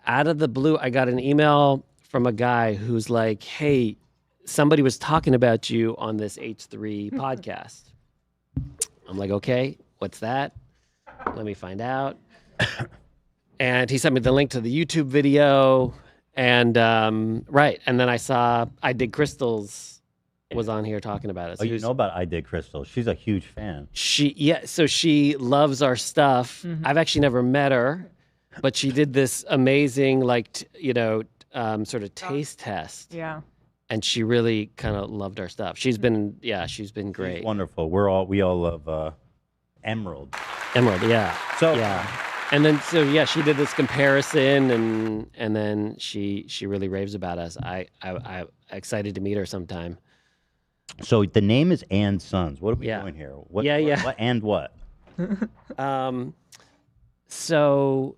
out of the blue, I got an email from a guy who's like, "Hey, somebody was talking about you on this H3 podcast." I'm like, "Okay, what's that? Let me find out." And he sent me the link to the YouTube video, and right, and then I saw I Dig Crystals was on here talking about it. So you know about I Dig Crystal? She's a huge fan. So she loves our stuff. I've actually never met her, but she did this amazing, like, sort of taste test. Yeah. And she really kind of loved our stuff. She's been great. She's wonderful. We all love Emerald. Emerald, yeah. So yeah. And then she did this comparison, and then she really raves about us. I'm excited to meet her sometime. So the name is andSons. What are we doing here? What and what? So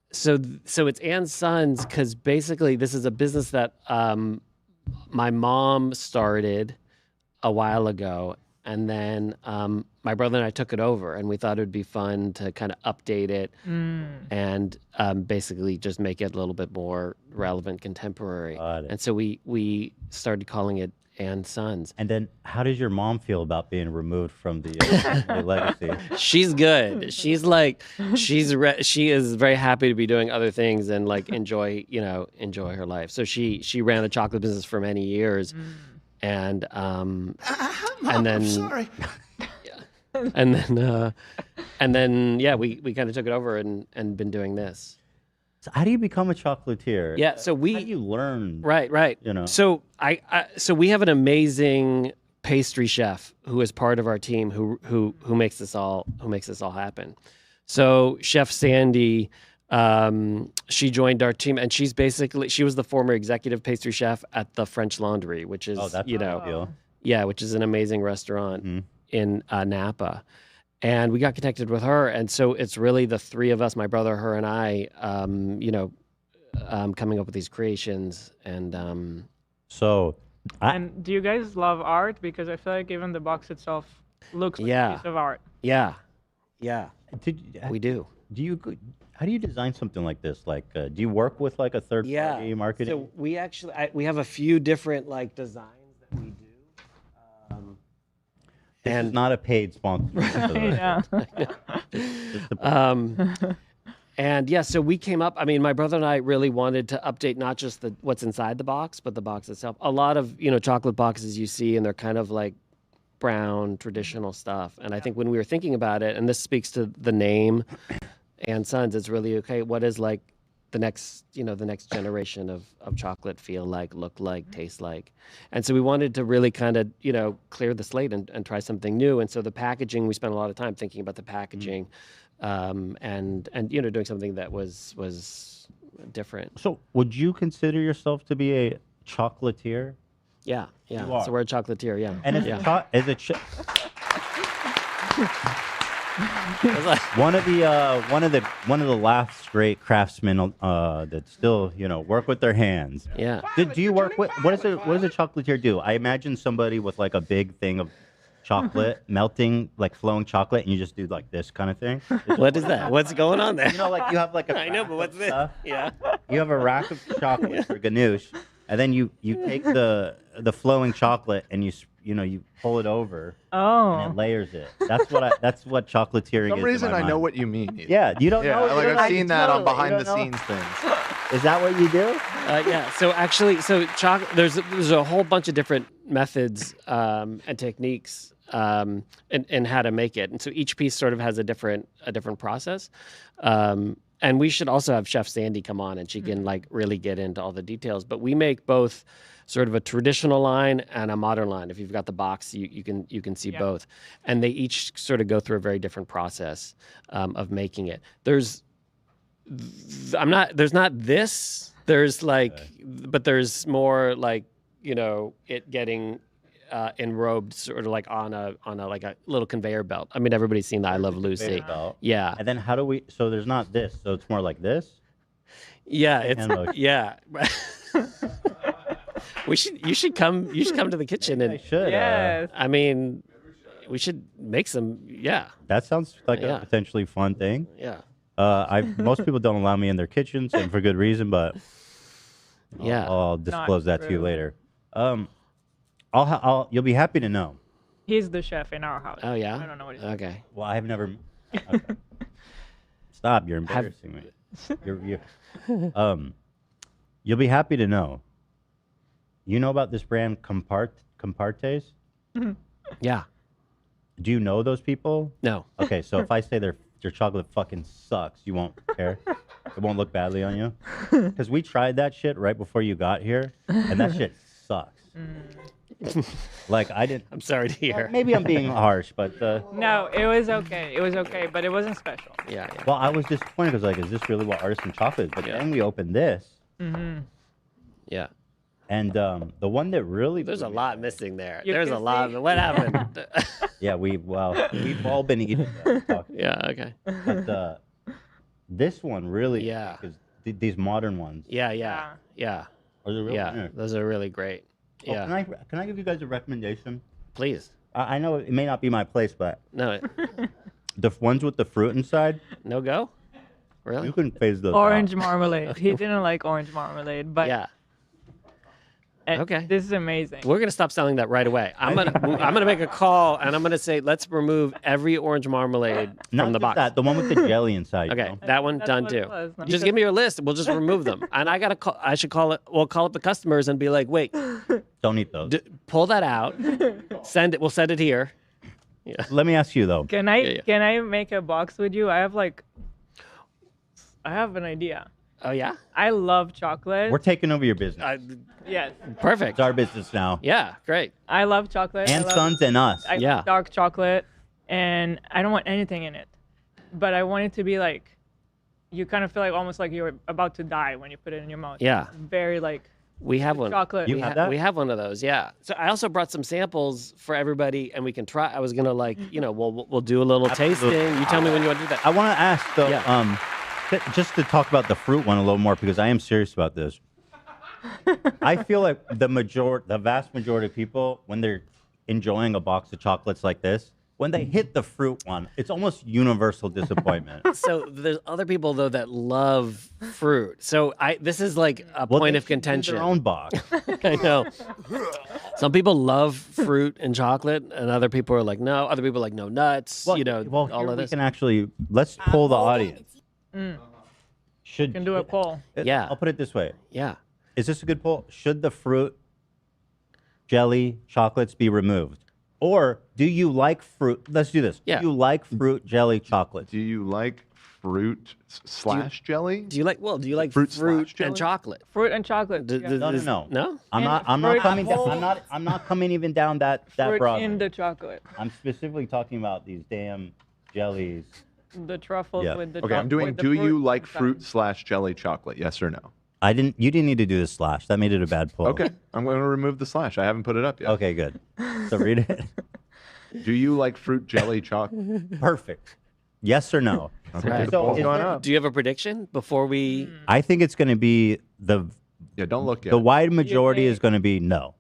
it's andSons because basically this is a business that my mom started a while ago, and then my brother and I took it over, and we thought it would be fun to kind of update it and basically just make it a little bit more relevant, contemporary. And so we started calling it andSons. And then how does your mom feel about being removed from the legacy? She's good. She's like, she is very happy to be doing other things and like enjoy her life. So she ran a chocolate business for many years. And Mom, and then I'm sorry. and then we kind of took it over and been doing this. So how do you become a chocolatier? Yeah, so how do you learn? Right. You know. So so we have an amazing pastry chef who is part of our team who makes this all happen. So Chef Sandy, she joined our team, and she was the former executive pastry chef at the French Laundry, which is which is an amazing restaurant in Napa. And we got connected with her, and so it's really the three of us, my brother, her, and I, coming up with these creations. And and do you guys love art? Because I feel like even the box itself looks like a piece of art. Yeah. We do. How do you design something like this? Like, do you work with like a third-party marketing? So we actually we have a few different like designs that we do. This is not a paid sponsor. So we came up. I mean, my brother and I really wanted to update not just what's inside the box, but the box itself. A lot of chocolate boxes you see, and they're kind of like brown traditional stuff. And I think when we were thinking about it, and this speaks to the name andSons, it's really okay. What is like the next generation of chocolate feel like, look like, taste like? And so we wanted to really kind of, clear the slate and try something new. And so the packaging, we spent a lot of time thinking about the packaging, and doing something that was different. So would you consider yourself to be a chocolatier? Yeah. So we're a chocolatier, yeah. And one of the last great craftsmen that still work with their hands. Yeah. Do you work with what does a chocolatier do? I imagine somebody with like a big thing of chocolate melting, like flowing chocolate, and you just do like this kind of thing. What is that? What's going on there? Like you have like a I know, but what's this? Yeah. You have a rack of chocolate for ganoush, and then you take the flowing chocolate and you pull it over. And it layers it. That's what chocolatiering is. For some reason, I know what you mean. Yeah, you don't know. Like I've seen that on behind the scenes things. Is that what you do? Yeah. So actually, there's a whole bunch of different methods and techniques and how to make it, and so each piece sort of has a different process. And we should also have Chef Sandy come on, and she can like really get into all the details. But we make both sort of a traditional line and a modern line. If you've got the box, you can see both, and they each sort of go through a very different process of making it. There's not this. There's like, but there's more like it getting enrobed sort of like on a like a little conveyor belt. I mean, everybody's seen the I Love Lucy. Yeah. And then how do we? So there's not this. So it's more like this. Yeah. You should come to the kitchen and. I should. Yes. I mean, we should make some. Yeah. That sounds like a potentially fun thing. Yeah. Most people don't allow me in their kitchens, and for good reason. But Yeah. I'll disclose that to you later. You'll be happy to know. He's the chef in our house. Oh yeah. I don't know what he's Okay. Well, I have never. Okay. Stop! You're embarrassing me. You'll be happy to know. You know about this brand Compartes? Yeah. Do you know those people? No. Okay, so if I say their chocolate fucking sucks, you won't care. It won't look badly on you. Because we tried that shit right before you got here, and that shit sucks. Like I didn't. I'm sorry to hear. Maybe I'm being harsh, but No, it was okay. It was okay, but it wasn't special. Yeah. well, I was disappointed because like, is this really what artisan chocolate is? But then we opened this, Yeah. and the one that really There's a lot missing there. You There's can a lot. What happened? yeah we've all been eating that. Yeah. Okay. But this one really Yeah. because these modern ones Yeah. Yeah. Yeah. are the real Yeah. winners. Those are really great. Oh, Yeah. can I give you guys a recommendation? Please. I know it may not be my place, but No. the ones with the fruit inside, No go. Really? you can phase those Orange out. marmalade. He didn't like orange marmalade, but Yeah. Okay. this is amazing. We're gonna stop selling that right away. I'm gonna make a call and I'm gonna say let's remove every orange marmalade Not from the just box. that, the one with the jelly inside. Okay, You know? that one That's done what it too. was, no? Just give me your list. We'll just remove them. And I gotta call. I should call it. We'll call up the customers and be like, wait, Don't eat those. pull that out. Send it. We'll send it here. Yeah. Let me ask you though. Can I Yeah. can I make a box with you? I have an idea. Oh yeah. I love chocolate. We're taking over your business. Yes. Perfect. It's our business now. Yeah. Great. I love chocolate. And I love, Sons and us. I Yeah. love dark chocolate, and I don't want anything in it, but I want it to be like, you kind of feel like almost like you're about to die when you put it in your mouth. Yeah. Very like We have one. chocolate. You We, have that? we have one of those. Yeah. So I also brought some samples for everybody, and we can try. I was gonna we'll do a little Absolutely. tasting. You tell me when you want to do that. I want to ask though, Yeah. just to talk about the fruit one a little more because I am serious about this. I feel like the vast majority of people, when they're enjoying a box of chocolates like this, when they hit the fruit one, it's almost universal disappointment. So there's other people though that love fruit. So this is like a Well, point they of should do contention. Their own box. I know. Some people love fruit and chocolate, and other people are like, no. Other people are like, no nuts. Well, all here of we this. can actually let's poll the audience. You can do a poll. Yeah. I'll put it this way. Yeah. Is this a good poll? Should the fruit, jelly, chocolates be removed? Or do you like fruit? Let's do this. Yeah. Do you like fruit, jelly, chocolates? Do you like fruit slash jelly? Do you like Fruit fruit slash jelly? and chocolate? Fruit and chocolate. Yeah. No. No? I'm And not fruit coming down. whole- I'm not coming even down that Fruit broad. in the chocolate. I'm specifically talking about these damn jellies. The truffles Yeah. with the Okay, I'm doing. with the Do you like inside. fruit slash jelly chocolate? Yes or no? You didn't need to do the slash. That made it a bad poll. Okay, I'm going to remove the slash. I haven't put it up yet. Okay, good. So read it. Do you like fruit jelly chocolate? Perfect. Yes or no? Okay, Right. the So poll's is going there- up. Do you have a prediction before we? I think it's going to be the Yeah, don't look yet. the wide majority think- is going to be no.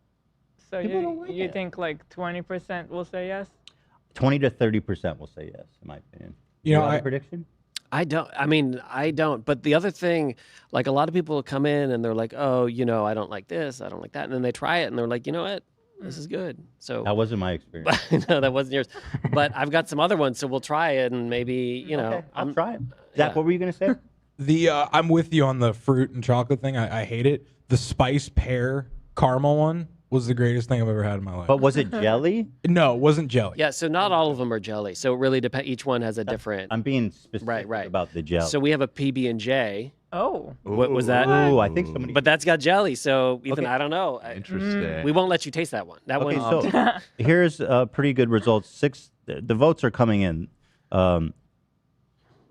So People don't like you it. think like 20% will say yes? 20 to 30% will say yes, in my opinion. You know, have a I- prediction? I don't. But the other thing, like a lot of people come in and they're like, oh, I don't like this, I don't like that, and then they try it and they're like, you know what, this is good. So That wasn't my experience. no, that wasn't yours. But I've got some other ones, so we'll try it and maybe Okay, I'll I'm- try it. Zach, yeah. what were you going to say? I'm with you on the fruit and chocolate thing. I hate it. The spice pear caramel one was the greatest thing I've ever had in my life. But was it jelly? No, it wasn't jelly. Yeah, so not all of them are jelly. So it really depends. Each one has a different. I'm being specific Right. about the jelly. So we have a PB and J. Oh. What was that? Ooh, I think somebody. But that's got jelly. So Ethan, Okay. I don't know. Interesting. We won't let you taste that one. That Okay, one. so here's pretty good results. The votes are coming in.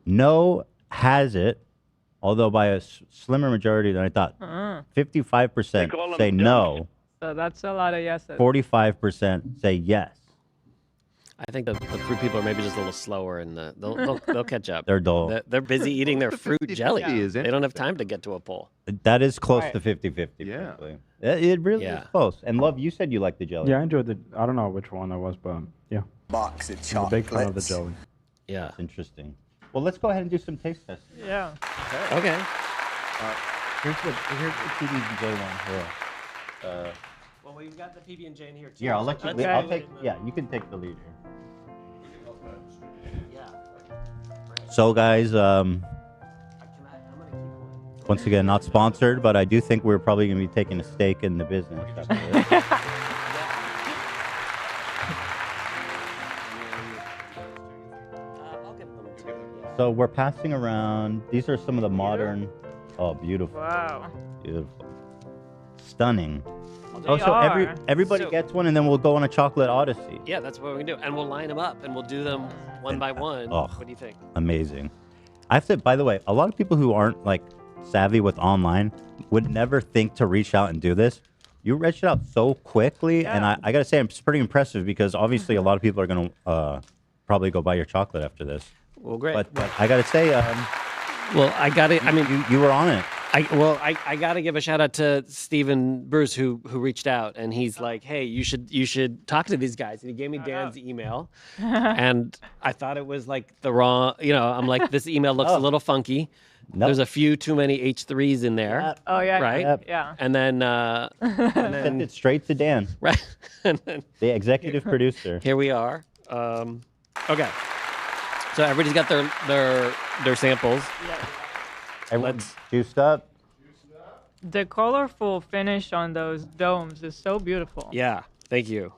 No has it, although by a slimmer majority than I thought. 55% say no. So that's a lot of yeses. 45% say yes. I think the fruit people are maybe just a little slower, and they'll catch up. They're dull. They're busy eating their fruit jelly. is They don't have time to get to a poll. That is close Right. to 50-50. Yeah. frankly. It really Yeah. is close. And Love, you said you liked the jelly. Yeah, I enjoyed I don't know which one that was, but yeah. Box of I'm a big fan of the chocolates. jelly. Yeah. Interesting. Well, let's go ahead and do some taste tests. Yeah. Okay. Here's the PB&J one here. Well, we've got the PB&J in here too. Yeah, I'll let you. Okay. I'll take. Yeah, you can take the lead here. Yeah. So, guys, I'm gonna keep one. once again, not sponsored, but I do think we're probably going to be taking a stake in the business. after this. I'll give them two. Yeah. So we're passing around. These are some of the modern. Oh, beautiful, Wow. beautiful, stunning. They Oh, so are. everybody So- gets one, and then we'll go on a chocolate odyssey. Yeah, that's what we're gonna do, and we'll line them up, and we'll do them one by one. Oh. What do you think? Amazing. I have to. By the way, a lot of people who aren't like savvy with online would never think to reach out and do this. You reached out so quickly, and Yeah. I gotta say, it's pretty impressive because obviously a lot of people are gonna probably go buy your chocolate after this. Well, great. But I gotta say, well, I got it. I mean, you were on it. I got to give a shout out to Stephen Bruce who reached out, and he's like, "Hey, you should talk to these guys." And he gave me Dan's email, and I thought it was like the wrong. I'm like, this email looks a little funky. Nope. There's a few too many H3s in there, Oh yeah. right? Yep. Yeah. And then, Sent it straight to Dan, right, and then the executive producer. here we are. Okay, so everybody's got their samples. Yeah. Everyone's juiced up. The colorful finish on those domes is so beautiful. Yeah, thank you.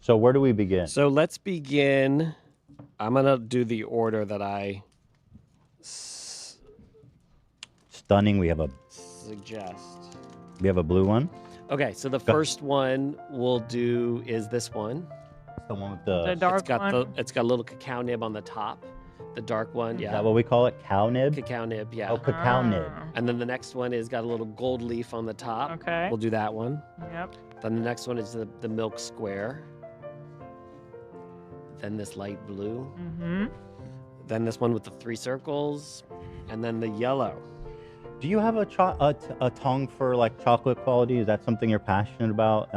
So where do we begin? So let's begin. I'm gonna do the order that I Stunning. We have a suggest. blue one. Okay, so the first one we'll do is this one. It's the one with The the. dark It's got one. it's got a little cacao nib on the top. The dark one, Is yeah. that what we call it? Cow nib. Cacao nib, yeah. Oh, cacao nib. Ah, And then the next one is got a little gold leaf on the top. Okay. We'll do that one. Yep. Then the next one is the milk square. Then this light blue. Mm-hmm. Then this one with the 3 circles. And then the yellow. Do you have a tongue for like chocolate quality? Is that something you're passionate about?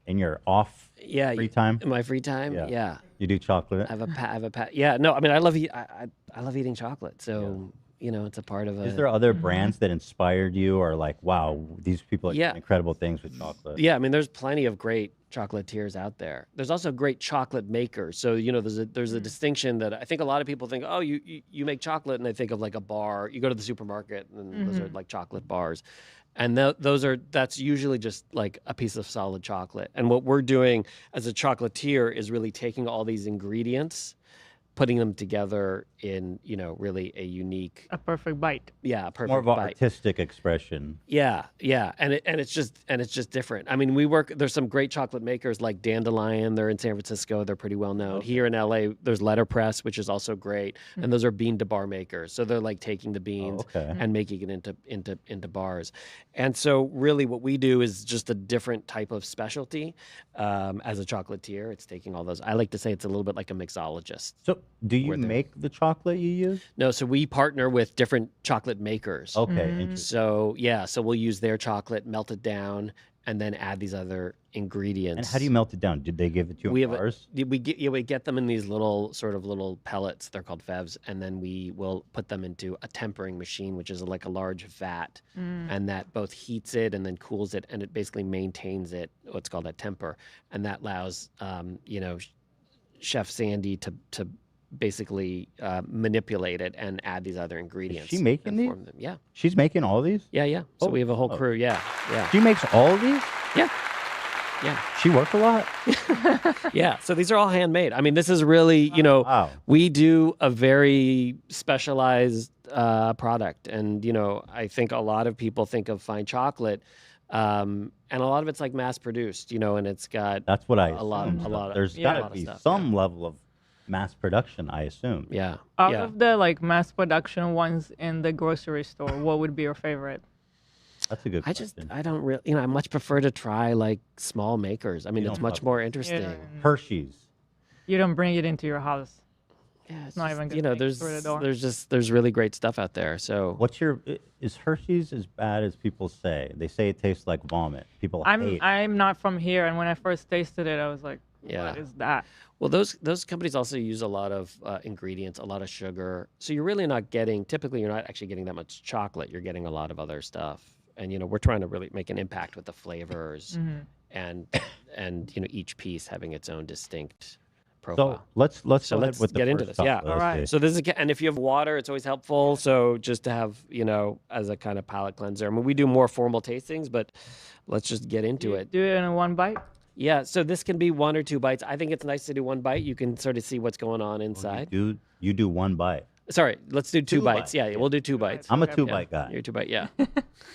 In your off Yeah. free time, In my free time? Yeah. Yeah. you do chocolate. I have a yeah, no, I mean I love I love eating chocolate. So, it's a part of Is there other brands that inspired you, or like, wow, these people are Yeah. doing incredible things with chocolate? Yeah, I mean there's plenty of great chocolatiers out there. There's also great chocolate makers. So, there's a distinction that I think a lot of people think, "Oh, you make chocolate," and they think of like a bar. You go to the supermarket and those are like chocolate bars. And that's usually just like a piece of solid chocolate. And what we're doing as a chocolatier is really taking all these ingredients, putting them together in, really a unique, A perfect bite. a perfect More of an bite. artistic expression. Yeah, and it's just different. I mean, there's some great chocolate makers like Dandelion. They're in San Francisco. They're pretty well known. Here in LA, there's Letterpress, which is also great, and those are bean to bar makers. So they're like taking the beans okay. and making it into bars. And so really, what we do is just a different type of specialty. As a chocolatier, it's taking all those. I like to say it's a little bit like a mixologist. So, do you Where they're- make the chocolate you use? No, so we partner with different chocolate makers. Okay, interesting. So we'll use their chocolate, melt it down, and then add these other ingredients. And how do you melt it down? Did they give it to you We in have bars? we get them in these little pellets. They're called fevs, and then we will put them into a tempering machine, which is like a large vat, and that both heats it and then cools it, and it basically maintains it. What's called a temper, and that allows Chef Sandy to basically manipulate it and add these other ingredients. she making and these? form them. Yeah, She's making all these? yeah. So Oh, we have a whole oh. crew. Yeah. She makes all of these? Yeah. Yeah. She work a lot? Yeah. So these are all handmade. I mean, this is really, Wow. we do a very specialized product. And, I think a lot of people think of fine chocolate. And a lot of it's like mass produced, and it's got That's what I a lot assumed. of- a lot of- There's yeah. got a to lot of be stuff, some level of mass production, I assume. yeah. Out yeah. of the mass production ones in the grocery store, what would be your favorite? That's a good I question. don't really, I much prefer to try like small makers. I mean, You it's don't much love- more interesting. Yeah. Hershey's. You don't bring it into your house. Yeah, it's not just, even gonna make it there's through the door. there's really great stuff out there. So Is Hershey's as bad as people say? They say it tastes like vomit. People hate. I'm not from here, and when I first tasted it, I was like, Yeah. What is that? Well, those companies also use a lot of ingredients, a lot of sugar. So you're really not getting. Typically, you're not actually getting that much chocolate. You're getting a lot of other stuff. And we're trying to really make an impact with the flavors, and each piece having its own distinct profile. So let's So go ahead let's with the get into first this. Yeah. chocolate. All Let's right. see. So this is, and if you have water, it's always helpful. So just to have, as a kind of palate cleanser. I mean, we do more formal tastings, but let's just get into it. Do it in one bite. Yeah. So this can be 1 or 2 bites. I think it's nice to do 1 bite. You can sort of see what's going on inside. You do 1 bite. Sorry, let's do 2 2 bites. bites, Yeah, we'll do 2 bites. I'm a Okay. 2-bite guy. You're 2 bite. Yeah.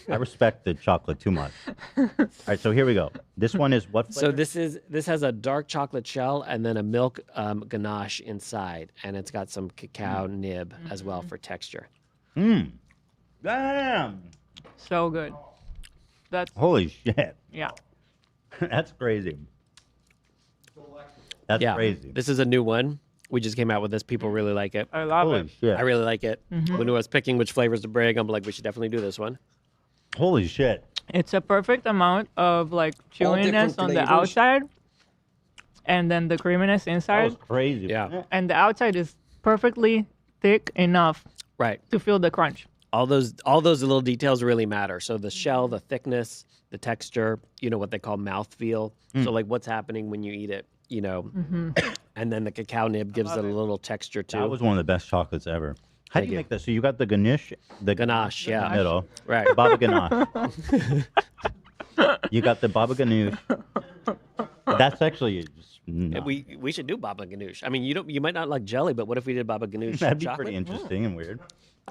I respect the chocolate too much. All right, so here we go. This one is what So flavor? this has a dark chocolate shell and then a milk ganache inside, and it's got some cacao nib as well for texture. Damn. So good. That's Holy shit. yeah. That's crazy. That's Yeah, crazy. this is a new one. We just came out with this. People really like it. I love Holy it. shit. I really like it. When I was picking which flavors to bring, I'm like, we should definitely do this one. Holy shit. It's a perfect amount of like All different chewiness on the flavors. outside, and then the creaminess That inside, was crazy. Yeah. and the outside is perfectly thick enough Right. to feel the crunch. All those little details really matter. So the shell, the thickness, the texture, what they call mouthfeel. So like what's happening when you eat it, and then the cacao nib gives it a little texture too. That was one of the best chocolates ever. How do Thank you you. make this? So you got the ganache, the Ganache, yeah. middle, Right. baba ganache. You got the baba ganoush. That's actually just no. We should do baba ganoush. I mean, you might not like jelly, but what if we did baba ganoush That'd be chocolate? pretty interesting and weird.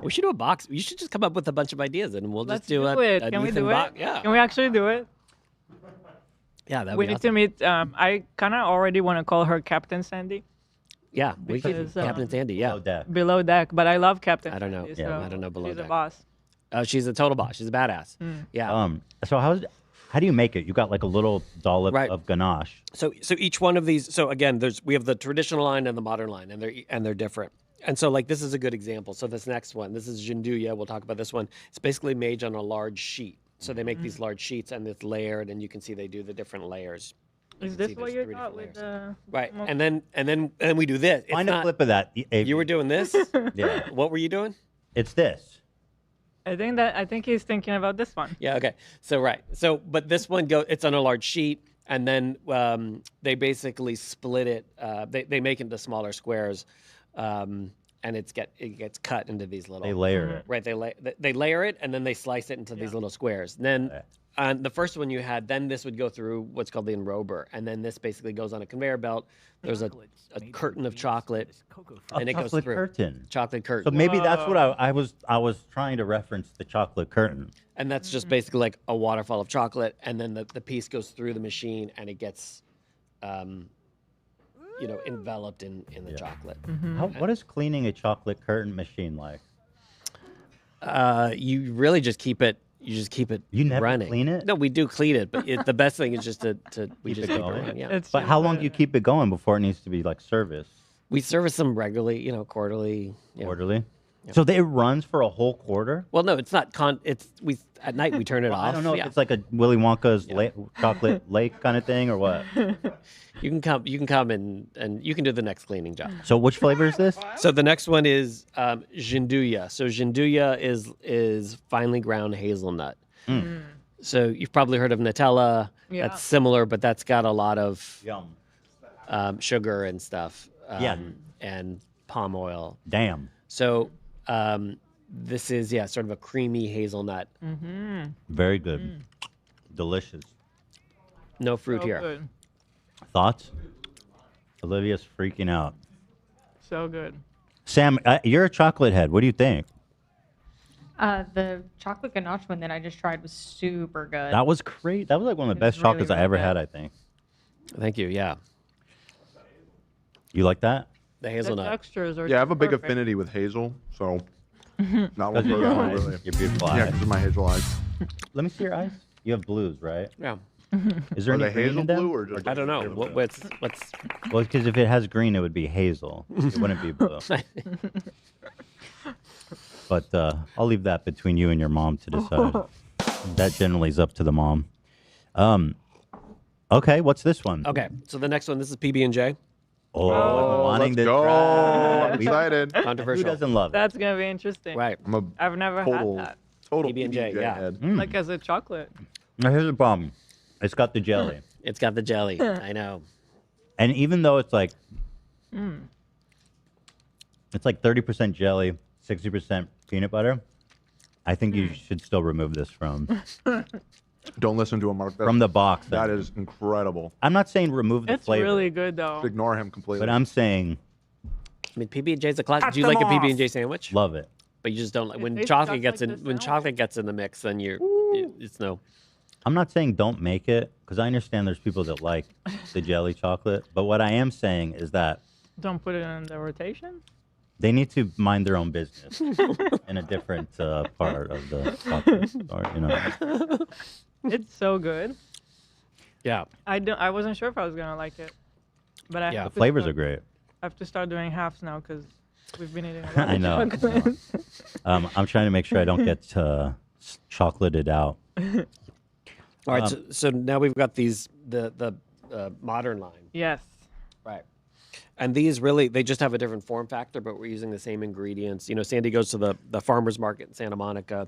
We should do a box. You should just come up with a bunch of ideas, and we'll Let's just do it. a Can we Ethan do it? box. Yeah, Can we actually do it? yeah, that'd We be need awesome. to meet. I kind of already want to call her Captain Sandy. Yeah, we could. because, Captain Sandy. Yeah. Oh, Dad. Below deck, but I love Captain. I don't know. Sandy, Yeah, so I don't know below she's a deck. boss. She's a total boss. She's a badass. Yeah. So how do you make it? You got like a little dollop Right. of ganache. So each one of these. So again, we have the traditional line and the modern line, and they're different. And so like this is a good example. So this next one, this is Jinduya. We'll talk about this one. It's basically made on a large sheet. So they make these large sheets, and it's layered, and you can see they do the different layers. Is see this what there's you 3 got different with the? Right. And then we do this. It's Find a not- clip of that. You were doing this. Yeah. What were you doing? It's this. I think he's thinking about this one. Yeah. Okay. So right. So but this one it's on a large sheet, and then they basically split it. They make it into smaller squares, and it gets cut into these little. They layer it. Right. They layer it, and then they slice it into these little squares. And then on the first one you had, then this would go through what's called the enrober, and then this basically goes on a conveyor belt. There's a curtain of chocolate, and it goes Chocolate through. curtain. Chocolate curtain. So maybe that's what I was trying to reference the chocolate curtain. And that's just basically like a waterfall of chocolate, and then the piece goes through the machine, and it gets, enveloped in the chocolate. What is cleaning a chocolate curtain machine like? You really just keep it. You just keep it. You never running. clean it? No, we do clean it, but the best thing is just to we Keep just it keep it going? running. Yeah, It's But just, how long do you keep it going before it needs to be like serviced? we service them regularly. Quarterly. Yeah. Quarterly? So it runs for a whole quarter? Well, no, it's not. We at night we turn it off. I don't know Yeah. if it's like a Willy Wonka's chocolate lake kind of thing or what. You can come and you can do the next cleaning job. So which flavor is this? So the next one is Jinduya. So Jinduya is finely ground hazelnut. So you've probably heard of Nutella. Yeah. That's similar, but that's got a lot of Yum. sugar and stuff. Yeah. And palm oil. Damn. So this is sort of a creamy hazelnut. Very good. Delicious. No fruit so here. good. Thoughts? Olivia's freaking out. So good. Sam, you're a chocolate head. What do you think? The chocolate ganache one that I just tried was super good. That was great. That was like one of the It was best chocolates really, I ever really had, good. I think. Thank you. Yeah, You like that? the The hazelnut. textures are. Yeah, I have a big perfect. affinity with hazel, so not Because one of for your that one, eyes. really. Your beautiful Yeah, eyes. because of my hazel eyes. Let me see your eyes. You have blues, right? Yeah. Is there Are any they green hazel in them? blue or just? I don't know. What's Well, because if it has green, it would be hazel. It wouldn't be blue. But I'll leave that between you and your mom to decide. That generally is up to the mom. Okay, what's this one? Okay, so the next one, this is PB&J. Oh, I'm wanting Let's to go. try. I'm excited. Who Controversial. doesn't love it? That's gonna be interesting. Right. I'm a I've never total, had that. total PB&J, yeah. head. Like as a chocolate. Now here's the problem. It's got the jelly. It's got the jelly. I know. And even though it's like it's like 30% jelly, 60% peanut butter, I think you should still remove this from Don't listen to him, Mark. from the box. That is incredible. I'm not saying remove the It's flavor, really good though. Ignore him completely. but I'm saying I mean, PB&J is a classic. Cut Do you like a them off. PB&J sandwich? love it. But you just don't like It when tastes chocolate just gets like in the when sandwich. chocolate gets in the mix. Then it's no. I'm not saying don't make it because I understand there's people that like the jelly chocolate. But what I am saying is that Don't put it in the rotation. they need to mind their own business in a different part of the chocolate store, you know. It's so good. Yeah. I wasn't sure if I was gonna like it, but I Yeah. have The to flavors start- are great. I have to start doing halves now because we've been eating a lot I of know. chocolate. I'm trying to make sure I don't get chocolated out. All right. So now we've got these the modern line. Yes. Right. And these really, they just have a different form factor, but we're using the same ingredients. You know, Sandy goes to the farmer's market in Santa Monica.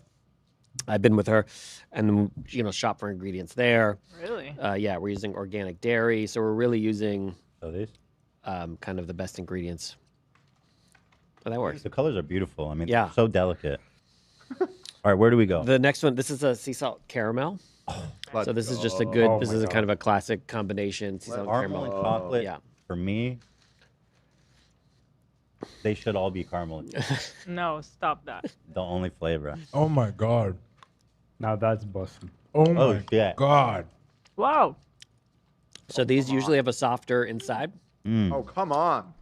I've been with her and, you know, shop for ingredients there. Really? Yeah, we're using organic dairy. So we're really using So these, kind of the best ingredients. But that works. the colors are beautiful. I mean, Yeah. they're so delicate. All right, where do we go? The next one, this is a sea salt caramel. Let's So this is just a go. good, this is a kind of a classic combination. Sea salt Caramel and caramel. chocolate. Yeah. For me, they should all be caramel. No, stop that. The only flavor. Oh my god. Now that's busting. Oh my shit. god. Wow. So these usually have a softer inside. Oh, come on.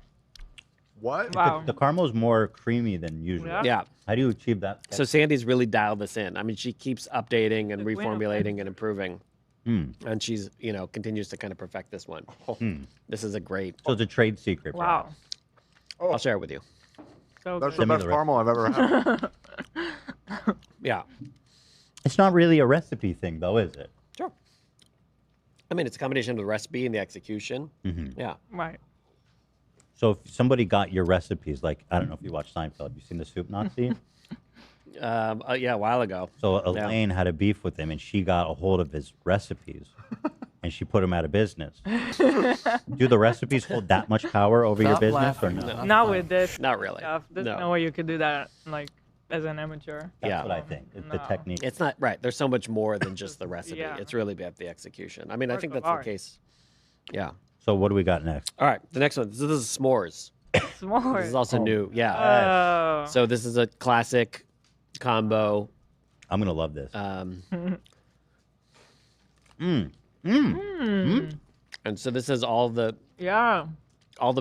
What? Wow. The caramel is more creamy than usual. Yeah. Yeah. How do you achieve that? So Sandy's really dialed this in. I mean, she keeps updating and The queen of reformulating and improving. Hmm. And she's, you know, continues to kind of perfect this one. This is a great. So it's a trade secret. Wow. perhaps. I'll share it with you. So That's good. the me best the rest. caramel I've ever had. Yeah. It's not really a recipe thing, though, is it? Sure. I mean, it's a combination of the recipe and the execution. Yeah. Right. So if somebody got your recipes, like I don't know if you watch Seinfeld, you seen the Soup Nazi? Yeah, a while ago. So Yeah. Elaine had a beef with him, and she got a hold of his recipes, and she put him out of business. Do the recipes hold that much power over your Stop business, or laughing. no? Not with this Not really. stuff. There's No. no way you could do that like as an amateur. That's Yeah. what I think. It's the No. technique. It's not right. There's so much more than just the recipe. Yeah. It's really about the execution. I mean, I Work think of that's the art. case. Yeah. So what do we got next? All right. The next one. This is s'mores. S'mores. This is also new. Yeah. Oh. So this is a classic combo. I'm gonna love this. And so this is all the Yeah.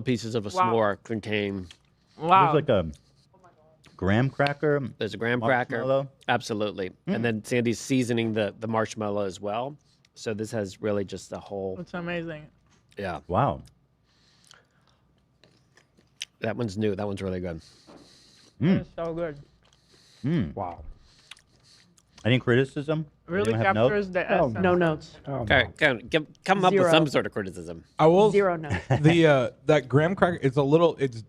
pieces of a Wow. s'more contain. Wow. There's like a graham cracker. There's a graham cracker. Marshmallow? Absolutely. And then Sandy's seasoning the marshmallow as well. So this has really just a whole. It's amazing. Yeah. Wow. That one's new. That one's really good. It's so good. Wow. Any criticism? Really Anyone have notes? captures the Oh, essence. No notes. Oh, Okay. Come up with Zero. some sort of criticism. I will Zero notes. the that graham cracker. It's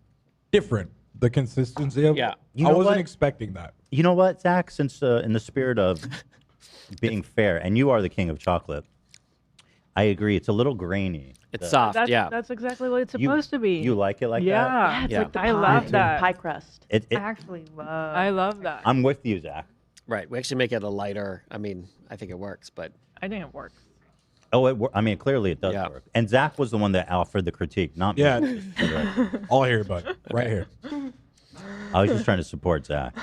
different. The consistency of Yeah. it. You I know wasn't what? expecting that. You know what, Zach? Since in the spirit of being fair, and you are the king of chocolate, I agree. It's a little grainy. It's The- soft. Yeah. That's exactly what it's You- supposed to be. You like it like yeah. that? Yeah, it's Yeah. like the I pie, love that. pie crust. It, I it, actually love. I love that. I'm with you, Zach. Right. We actually make it a lighter. I mean, I think it works, but I think it works. Oh, I mean, clearly it does Yeah. work. And Zach was the one that offered the critique, not me. Yeah. All here, bud. Right here. I was just trying to support Zach.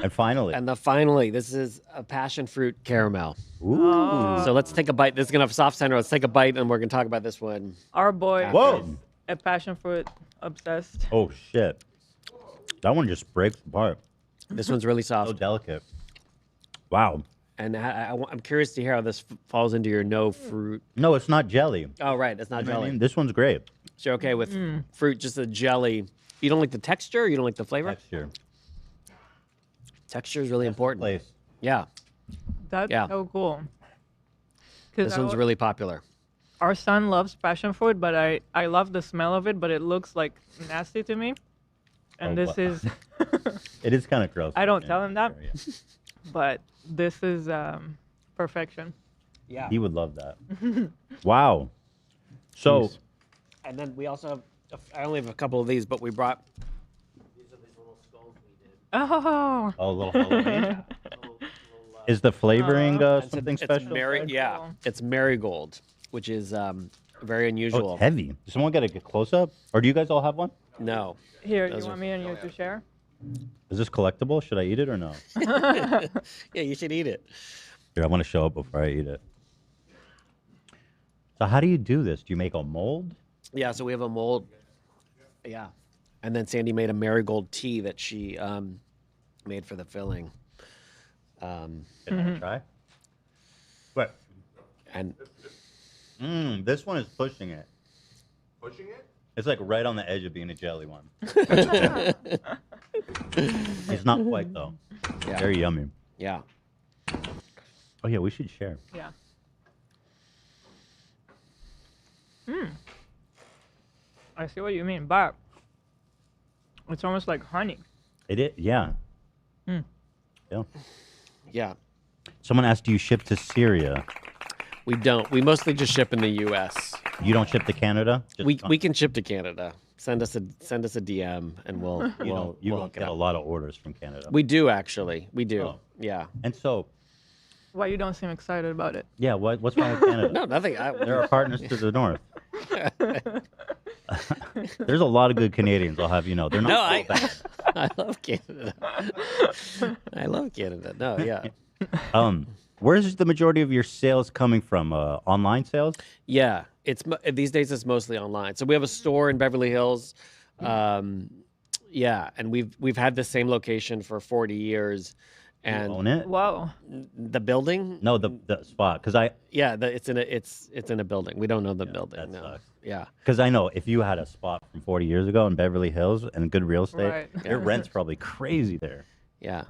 And finally, finally, this is a passion fruit caramel. ooh, So let's take a bite. This is gonna have soft center. Let's take a bite, and we're gonna talk about this one. Our boy Whoa. is a passion fruit obsessed. oh shit, that one just breaks apart. This one's really So soft, delicate. Wow. and I'm curious to hear how this falls into your no fruit. No, it's not jelly. Oh, right, it's not You know what I jelly. mean? This one's great. So you're okay with fruit, just the jelly. You don't like the texture. Or you don't like the flavor. Texture. Texture is really important. Place. Yeah. That's Yeah. so cool. This one's really popular. Our son loves passion fruit, but I love the smell of it, but it looks like nasty to me. And Oh, this wow. is, It is kind of gross. I don't looking, tell him that. sure, yeah. but this is perfection. Yeah. He would love that. Wow. So, Jeez. And then we also have, I only have a couple of these, but we brought, these are these little skulls we did. Oh, a little Halloween. Is the flavoring something it's special? yeah, Cool. it's marigold, which is very Oh, unusual. it's heavy. Does someone get a close up? Or do you guys all have one? No. here, Those you are- want me and you to share? Is this collectible? Should I eat it or no? Yeah, you should eat it. Here, I want to show it before I eat it. So how do you do this? Do you make a mold? Yeah, so we have a mold. Yeah. And then Sandy made a marigold tea that she made for the filling. Can I try? But And this one is pushing it. Pushing it? It's like right on the edge of being a jelly one. It's not quite though. yeah. Very yummy. Yeah. Oh yeah, we should share. Yeah. I see what you mean, but it's almost like honey. It is, yeah. Hmm. Yeah. Yeah. Someone asked, do you ship to Syria? We don't. We mostly just ship in the US. You don't ship to Canada? Just We can ship to Canada. Send us a DM and we'll you we'll, don't, you we'll don't hook it get a up. lot of orders from Canada. We do actually. We do. Oh. Yeah. And so, Why you don't seem excited about it? yeah, what's wrong with Canada? No, nothing. They're our partners to the north. There's a lot of good Canadians, I'll have you know. They're not No, so bad. I love Canada. I love Canada. No, yeah. Where's the majority of your sales coming from? Online sales? Yeah, these days it's mostly online. So we have a store in Beverly Hills. Yeah, and we've had the same location for 40 years. You And own it? Wow. the building? No, the spot. Because Yeah, it's in a building. We don't know the building. that No. sucks. Yeah. I know if you had a spot from 40 years ago in Beverly Hills and good real estate, Right. your rent's probably crazy there. Yeah.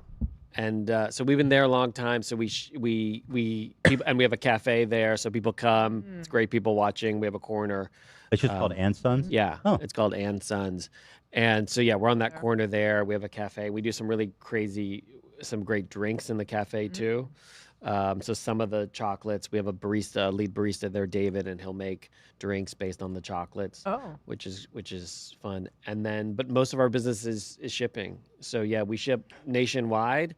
And so we've been there a long time. So and we have a cafe there. So people come. It's great people watching. We have a corner. It's just called andSons? Yeah, Oh. it's called andSons. And so, yeah, we're on that corner there. We have a cafe. We do some really some great drinks in the cafe too. So some of the chocolates, we have a lead barista there, David, and he'll make drinks based on the chocolates, Oh. which is fun. And then, but most of our business is shipping. So yeah, we ship nationwide,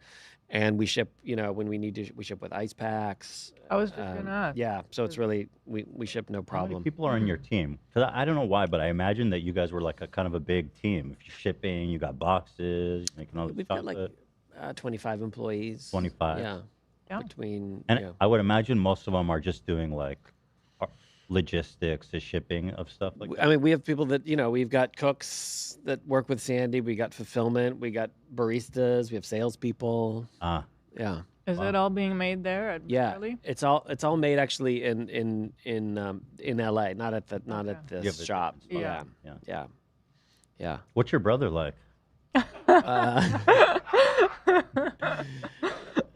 and we ship, when we need to, we ship with ice packs. I was just gonna ask. Yeah, so it's really we ship no How many problem. people are on your team? Because I don't know why, but I imagine that you guys were like a kind of a big team. If you're shipping, you got boxes, you're making all the We've got chocolate. like 25 employees. 25. Yeah. Yeah. Between And yeah. I would imagine most of them are just doing like logistics, the shipping of stuff like that. I mean, we have people that we've got cooks that work with Sandy. We got fulfillment. We got baristas. We have salespeople. Ah, Yeah, Is it all being made there at yeah. Beverly? It's all made actually in LA, not at the Okay. this You have a shop. different spot. Yeah, yeah. yeah, yeah. What's your brother like?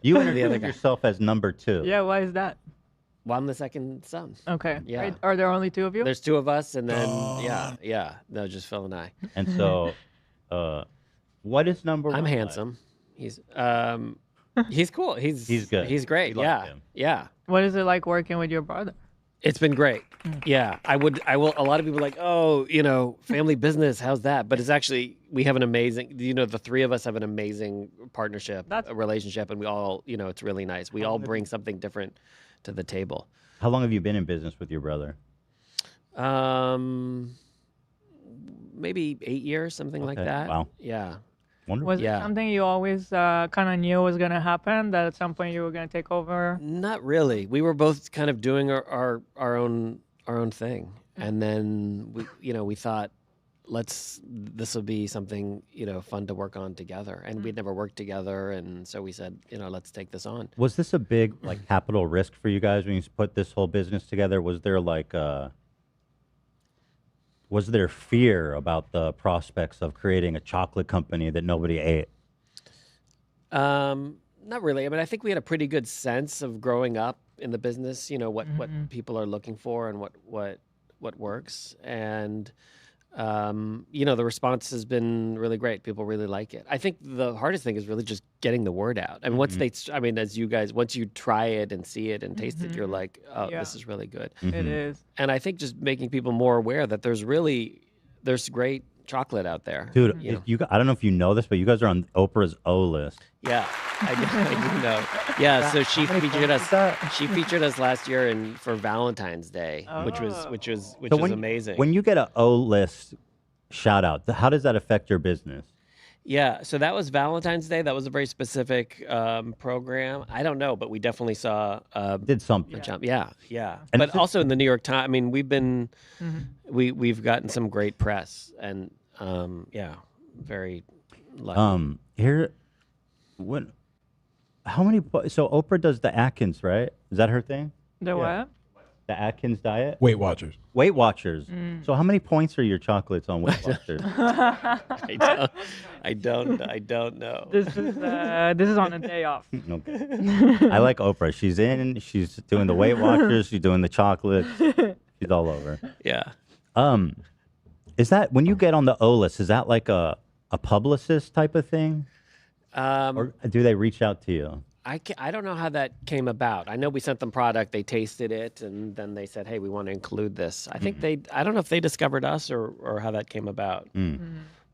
You other introduced guy. yourself as number 2. Yeah, why is that? Well, I'm the second son. Okay. Yeah. Right. Are there only two of you? There's two of us, and then yeah. No, just Phil and I. And so, what is number 1? I'm like? handsome. He's cool. He's good. He's great. We like Yeah, him. yeah. What is it like working with your brother? It's been great. Yeah, I will. A lot of people are like, oh, family business. How's that? But it's actually, we have an amazing. The three of us have an amazing partnership, That's- a relationship, and we all, it's really nice. We all bring something different to the table. How long have you been in business with your brother? Maybe 8 years, something like Okay, that. wow. Yeah. Wonderful. Was Yeah. it something you always kind of knew was going to happen, that at some point you were going to take over? Not really. We were both kind of doing our own thing, and then we thought, this will be something fun to work on together, and we'd never worked together, and so we said, let's take this on. Was this a big capital risk for you guys when you put this whole business together? Was there was there fear about the prospects of creating a chocolate company that nobody ate? Not really. I mean, I think we had a pretty good sense of growing up in the business. You know what people are looking for and what works. And you know, the response has been really great. People really like it. I think the hardest thing is really just getting the word out. And once I mean, as you guys, once you try it and see it and taste it, you're like, oh, Yeah. this is really good. It is. And I think just making people more aware that there's great chocolate out there. Dude, you know? I don't know if you know this, but you guys are on Oprah's O list. Yeah, I do know. Yeah, so she featured us. She featured us last year for Valentine's Day, which was amazing. When you get an O list shout out, how does that affect your business? Yeah, so that was Valentine's Day. That was a very specific program. I don't know, but we definitely saw Did something. a jump. Yeah. And But also in the New York Times. I mean, we've gotten some great press, and very lucky. How many? So Oprah does the Atkins, right? Is that her thing? The what? The Atkins diet. Weight Watchers. Weight Watchers. So how many points are your chocolates on Weight Watchers? I don't know. This is on a day off. Okay. I like Oprah. She's doing the Weight Watchers. She's doing the chocolates. She's all over. Yeah. Is that when you get on the O list? Is that like a publicist type of thing, or do they reach out to you? I don't know how that came about. I know we sent them product, they tasted it, and then they said, "Hey, we want to include this." I think I don't know if they discovered us or how that came about.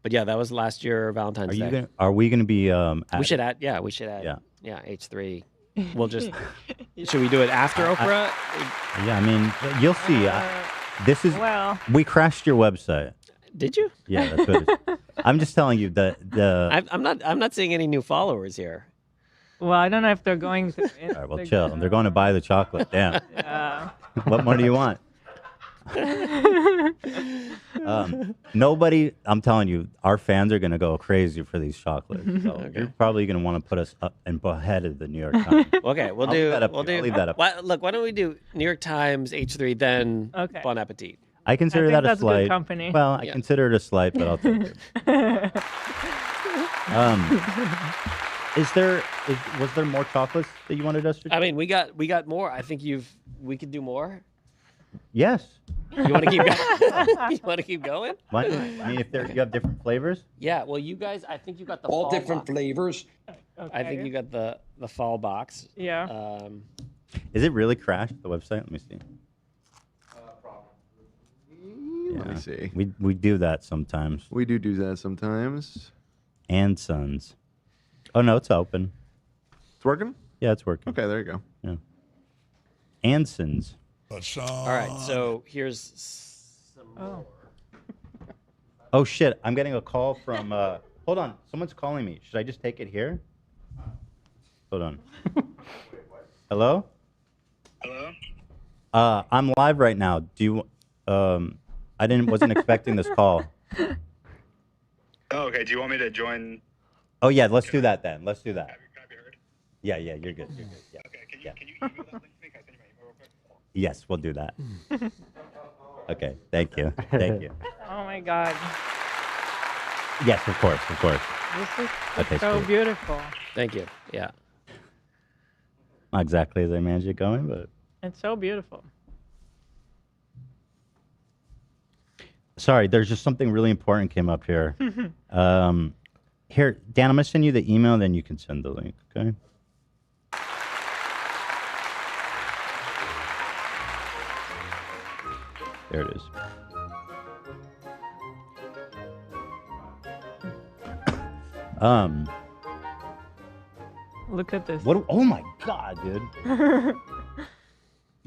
But yeah, that was last year Valentine's Day. Are we gonna be? We should add. Yeah. H3. We'll just. Yeah. Should we do it after Oprah? Yeah, I mean, you'll see. This is. Well. We crashed your website. Did you? Yeah, that's what it is. I'm just telling you the. I'm not seeing any new followers here. Well, I don't know if they're going to. All right, well, chill. They're going to buy the chocolate. Damn. Yeah. What more do you want? Nobody. I'm telling you, our fans are going to go crazy for these chocolates. So you're probably going to want to put us up and ahead of the New York Times. Okay, I'll leave that up. Look, why don't we do New York Times, H3, then Bon Appetit? I consider think that a that's slight. good company. Well, I consider it a slight, but I'll take it. Was there more chocolates that you wanted us to? I mean, we got more. I think we could do more. Yes. You want to keep going? You want to keep going? Why not? I mean, if you have different flavors. Yeah. Well, you guys, I think you got the all fall different box. flavors. Okay. I think you got the fall box. Yeah. Is it really crashed the website? Let me see. Let me see. We do that sometimes. We do that sometimes. andSons. Oh no, it's open. It's working? Yeah, it's working. Okay, there you go. Yeah. andSons. All right. So here's some more. Oh shit! I'm getting a call from. Hold on, someone's calling me. Should I just take it here? Hold on. Hello? Hello? I'm live right now. Do you? Wasn't expecting this call. Oh, okay. Do you want me to join? Oh yeah, let's do that then. Let's do that. Can I be heard? Yeah, you're good. You're good. Yeah. Okay. Can you email that link to me? Can I send you my email real quick? Yes, we'll do that. Okay. Thank you. Thank you. Oh my God. Yes, of course. This is Okay, so sweet. beautiful. Thank you. Yeah. Not exactly as I imagined it going, but It's so beautiful. sorry, there's just something really important came up here. Here, Dan, I'm gonna send you the email, then you can send the link. Okay. There it is. Look at this. What? Oh my God, dude.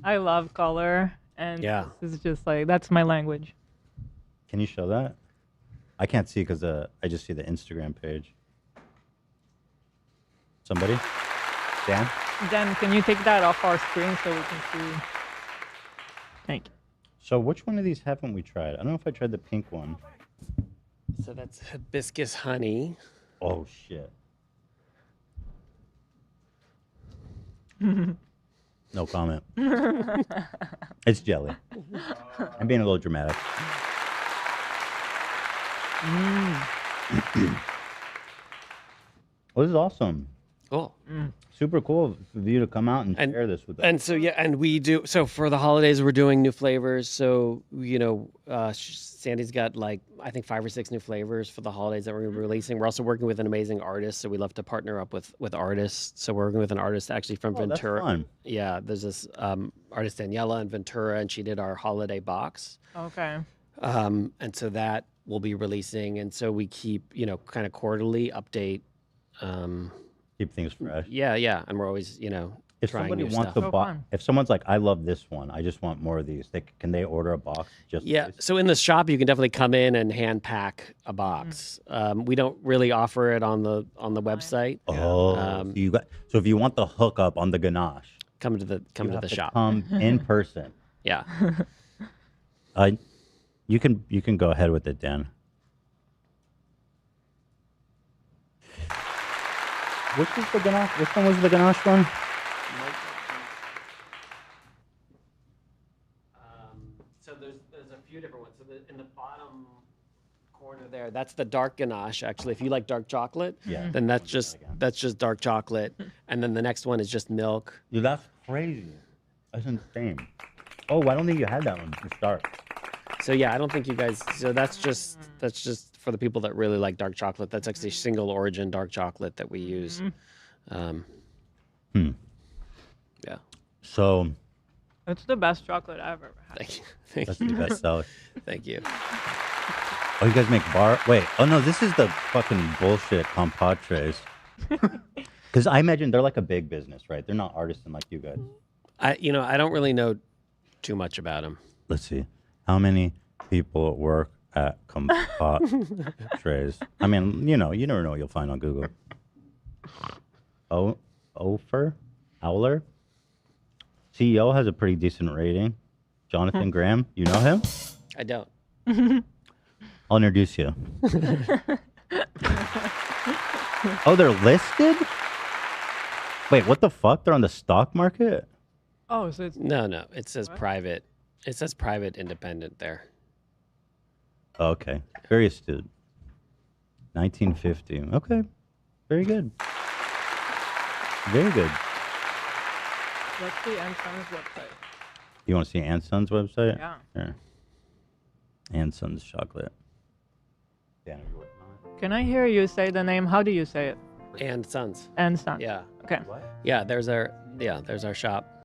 I love color, and Yeah. this is just like that's my language. Can you show that? I can't see because I just see the Instagram page. Somebody? Dan? Dan, can you take that off our screen so we can see? Thank you. So which one of these haven't we tried? I don't know if I tried the pink one. So that's hibiscus honey. Oh shit. No comment. It's jelly. I'm being a little dramatic. Well, this is awesome. Cool. Super cool for you to come out and share this with us. And so, yeah, and we do. So for the holidays, we're doing new flavors. So, Sandy's got like, I think 5 or 6 new flavors for the holidays that we're gonna be releasing. We're also working with an amazing artist. So we love to partner up with artists. So we're working with an artist actually from Oh, that's Ventura. fun. Yeah, there's this artist, Daniela in Ventura, and she did our holiday box. Okay. And so that we'll be releasing. And so we keep, kind of quarterly update. Keep things fresh. Yeah. And we're always, If trying somebody new wants stuff. to So buy, fun. if someone's like, I love this one, I just want more of these. Can they order a box? Just Yeah. this? So in the shop, you can definitely come in and hand pack a box. We don't really offer it on the website. Oh, so if you want the hookup on the ganache, Come to the you have the to shop. come in person. Yeah. You can go ahead with it, Dan. Which one was the ganache one? So there's a few different ones. So in the bottom corner there, that's the dark ganache. Actually, if you like dark chocolate, Yeah. then that's just dark chocolate. And then the next one is just milk. Dude, that's crazy. That's insane. Oh, I don't think you had that one to start. So yeah, I don't think you guys. So that's just for the people that really like dark chocolate. That's actually single origin dark chocolate that we use. Yeah. So It's the best chocolate I've ever had. Thank you. that's the best seller. Thank you. Oh, you guys make bar? Wait. Oh no, this is the fucking bullshit compote trays. Because I imagine they're like a big business, right? They're not artisan like you guys. I don't really know too much about them. Let's see. How many people work at compote trays? I mean, you never know what you'll find on Google. Owler? CEO has a pretty decent rating. Jonathan Graham, you know him? I don't. I'll introduce you. Oh, they're listed? Wait, what the fuck? They're on the stock market? Oh, so it's No. It says private. It says private independent there. Okay. Very astute. 1950. Okay. Very good. Very good. What's the andSons website? You want to see andSons website? Yeah. Here. andSons chocolate. Dan, are you working on it? Can I hear you say the name? How do you say it? And Sons. andSons. Yeah. Okay. Yeah, there's our shop.